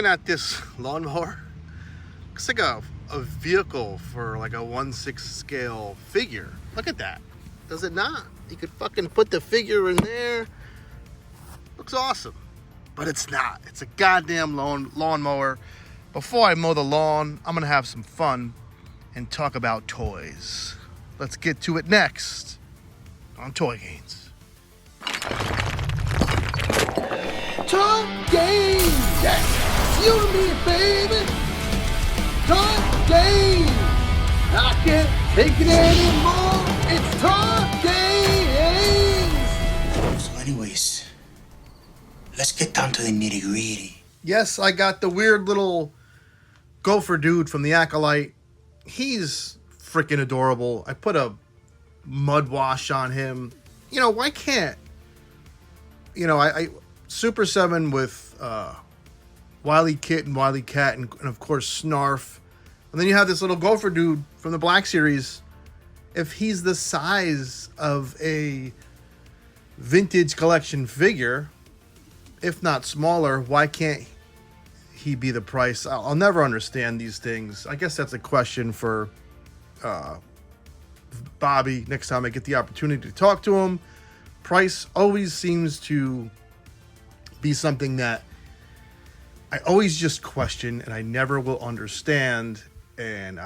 looking at this lawnmower. Looks like a vehicle for like a 1/6 scale figure. Look at that. Does it not? You could fucking put the figure in there. Looks awesome. But it's not. It's a goddamn lawnmower. Before I mow the lawn, I'm going to have some fun and talk about toys. Let's get to it next on Toy Gains. Toy Gains! Yes! You and me, baby! Toy Gains! I can't take it anymore! It's Toy Gains! So anyways, let's get down to the nitty-gritty. Yes, I got the weird little gopher dude from the Acolyte. He's freaking adorable. I put a mud wash on him. You know, why can't... You know, I Super 7 with Wile E. Kit and Wile E. Cat and of course Snarf. And then you have this little gopher dude from the Black Series. If he's the size of a vintage collection figure, if not smaller, why can't he be the price? I'll never understand these things. I guess that's a question for Bobby next time I get the opportunity to talk to him. Price always seems to be something that I always just question and I never will understand. And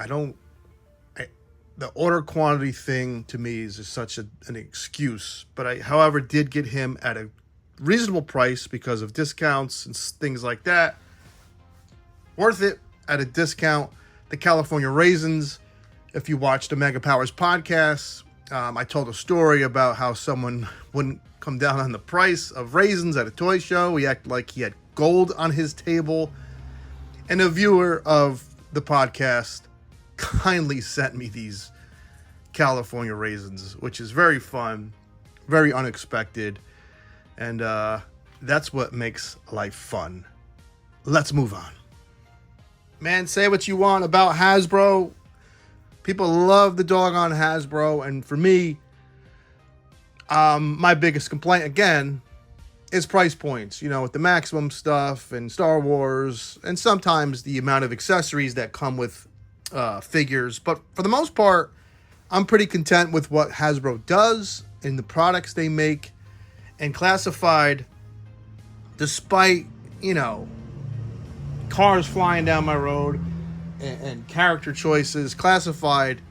the order quantity thing to me is just such an excuse. But I, however, did get him at a reasonable price because of discounts and things like that. Worth it at a discount. The California Raisins. If you watched the Mega Powers podcast, I told a story about how someone wouldn't come down on the price of raisins at a toy show. He acted like he had gold on his table. And a viewer of the podcast kindly sent me these California Raisins, which is very fun, very unexpected. And that's what makes life fun. Let's move on. Man, say what you want about Hasbro. People love the doggone Hasbro. And for me, my biggest complaint, again, is price points. You know, with the Maximum stuff and Star Wars. And sometimes the amount of accessories that come with figures. But for the most part, I'm pretty content with what Hasbro does and the products they make. And Classified, despite, you know, cars flying down my road and character choices, Classified,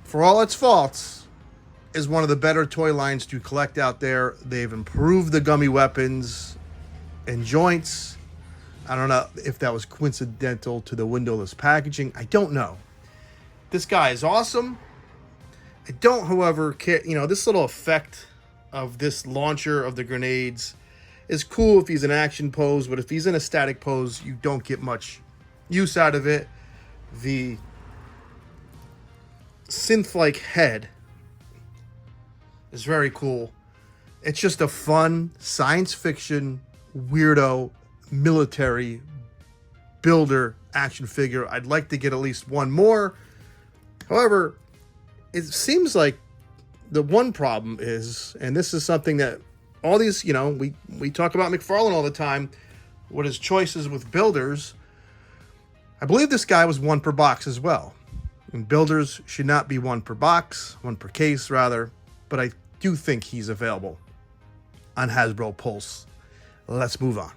for all its faults, is one of the better toy lines to collect out there. They've improved the gummy weapons and joints. I don't know if that was coincidental to the windowless packaging. I don't know. This guy is awesome. I don't, however, care. You know, this little effect of this launcher of the grenades is cool if he's in action pose, but if he's in a static pose, you don't get much use out of it. The synth-like head is very cool. It's just a fun science fiction weirdo military builder action figure. I'd like to get at least one more. However, it seems like the one problem is, and this is something that all these, you know, we talk about McFarlane all the time, what his choices with builders. I believe this guy was one per box as well. And builders should not be one per box, one per case rather, but I do think he's available on Hasbro Pulse. Let's move on.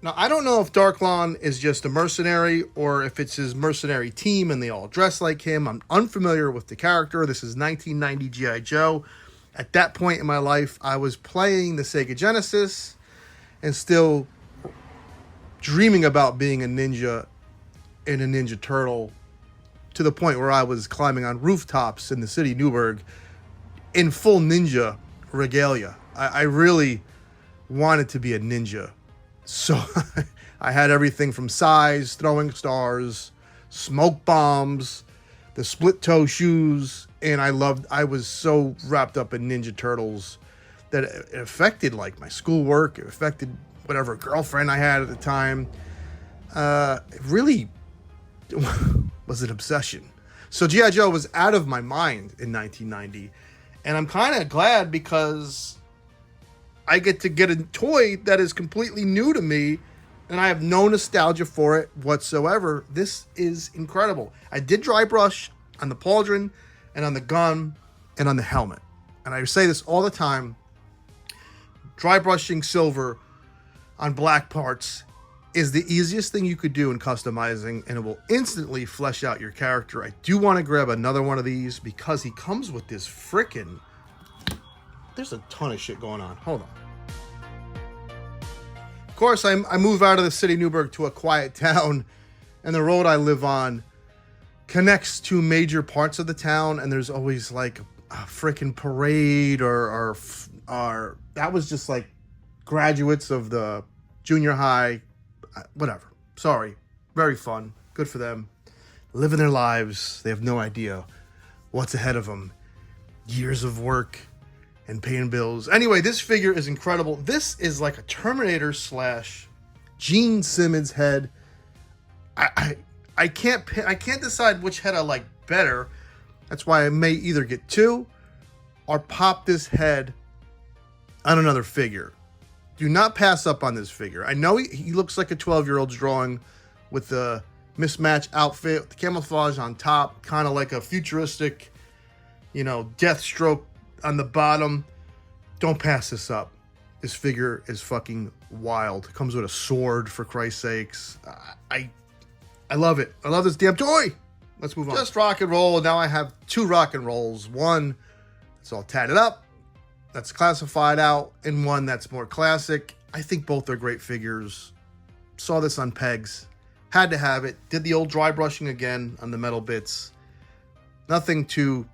Now, I don't know if Darklon is just a mercenary or if it's his mercenary team and they all dress like him. I'm unfamiliar with the character. This is 1990 G.I. Joe. At that point in my life, I was playing the Sega Genesis and still dreaming about being a ninja and a Ninja Turtle, to the point where I was climbing on rooftops in the city of Newburgh in full ninja regalia. I really wanted to be a ninja. So I had everything from size, throwing stars, smoke bombs, the split toe shoes, and I was so wrapped up in Ninja Turtles that it affected like my schoolwork. It affected whatever girlfriend I had at the time. It really was an obsession. So G.I. Joe was out of my mind in 1990. And I'm kind of glad because I get to get a toy that is completely new to me and I have no nostalgia for it whatsoever. This is incredible. I did dry brush on the pauldron and on the gun and on the helmet. And I say this all the time. Dry brushing silver on black parts is the easiest thing you could do in customizing, and it will instantly flesh out your character. I do want to grab another one of these because he comes with this frickin'... There's a ton of shit going on. Hold on. Of course, I move out of the city of Newburgh to a quiet town, and the road I live on connects to major parts of the town, and there's always like a frickin' parade or that was just like graduates of the junior high, whatever. Sorry. Very fun. Good for them. Living their lives. They have no idea what's ahead of them. Years of work and paying bills. Anyway, this figure is incredible. This is like a Terminator / Gene Simmons head. I can't decide which head I like better. That's why I may either get two or pop this head on another figure. Do not pass up on this figure. I know he looks like a 12-year-old's drawing with the mismatched outfit, the camouflage on top, kind of like a futuristic, Deathstroke on the bottom. Don't pass this up. This figure is fucking wild. It comes with a sword, for Christ's sakes. I love it. I love this damn toy. Let's move on. Just rock and roll. Now I have two rock and rolls. One that's all tatted up, that's classified out, and one that's more classic. I think both are great figures. Saw this on pegs. Had to have it. Did the old dry brushing again on the metal bits. Nothing too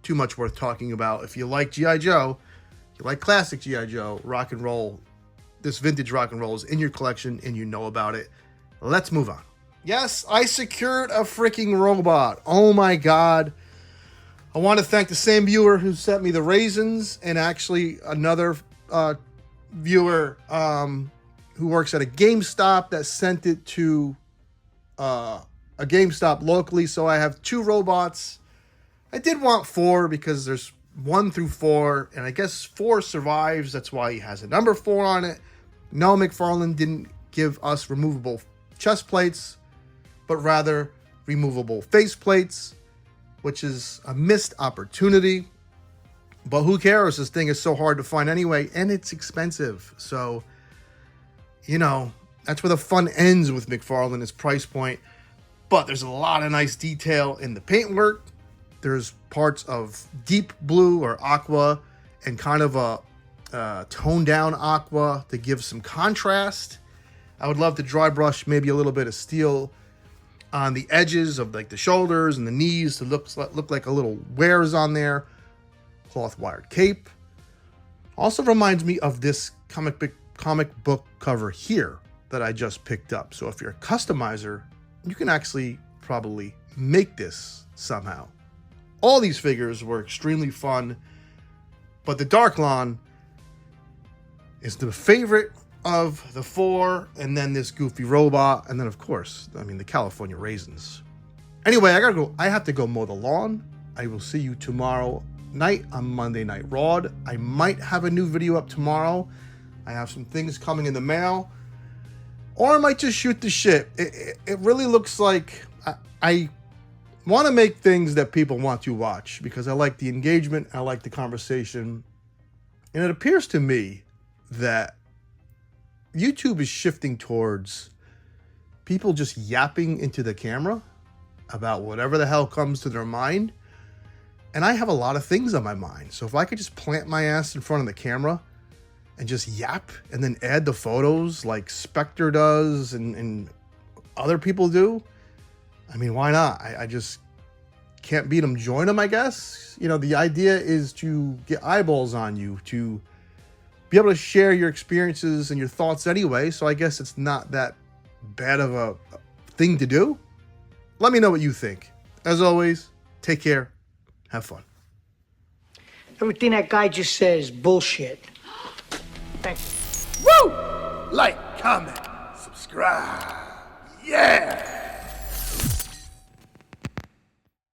much worth talking about. If you like G.I. Joe, you like classic G.I. Joe, rock and roll, this vintage rock and roll is in your collection and you know about it. Let's move on. Yes, I secured a freaking robot. Oh my God. I want to thank the same viewer who sent me the raisins, and actually another viewer who works at a GameStop that sent it to a GameStop locally. So I have two robots. I did want 4 because there's 1 through 4, and I guess 4 survives. That's why he has a number 4 on it. No, McFarlane didn't give us removable chest plates, but rather removable face plates, which is a missed opportunity. But who cares? This thing is so hard to find anyway, and it's expensive. So, that's where the fun ends with McFarlane, his price point. But there's a lot of nice detail in the paintwork. There's parts of deep blue or aqua and kind of a toned down aqua to give some contrast. I would love to dry brush maybe a little bit of steel on the edges of like the shoulders and the knees to look like a little wears on there. Cloth wired cape. Also reminds me of this comic book cover here that I just picked up. So if you're a customizer, you can actually probably make this somehow. All these figures were extremely fun, but the Dark Lawn is the favorite of the 4, and then this goofy robot, and then of course, the California raisins. Anyway, I gotta go. I have to go mow the lawn. I will see you tomorrow night on Monday Night Raw. I might have a new video up tomorrow. I have some things coming in the mail, or I might just shoot the shit. It really looks like I want to make things that people want to watch because I like the engagement, I like the conversation, and it appears to me that YouTube is shifting towards people just yapping into the camera about whatever the hell comes to their mind. And I have a lot of things on my mind. So if I could just plant my ass in front of the camera and just yap and then add the photos like Spectre does and other people do, why not? I just can't beat them, join them, I guess. The idea is to get eyeballs on you, to be able to share your experiences and your thoughts anyway. So I guess it's not that bad of a thing to do. Let me know what you think. As always, take care. Have fun. Everything that guy just says, bullshit. Thanks. Woo! Like, comment, subscribe. Yeah!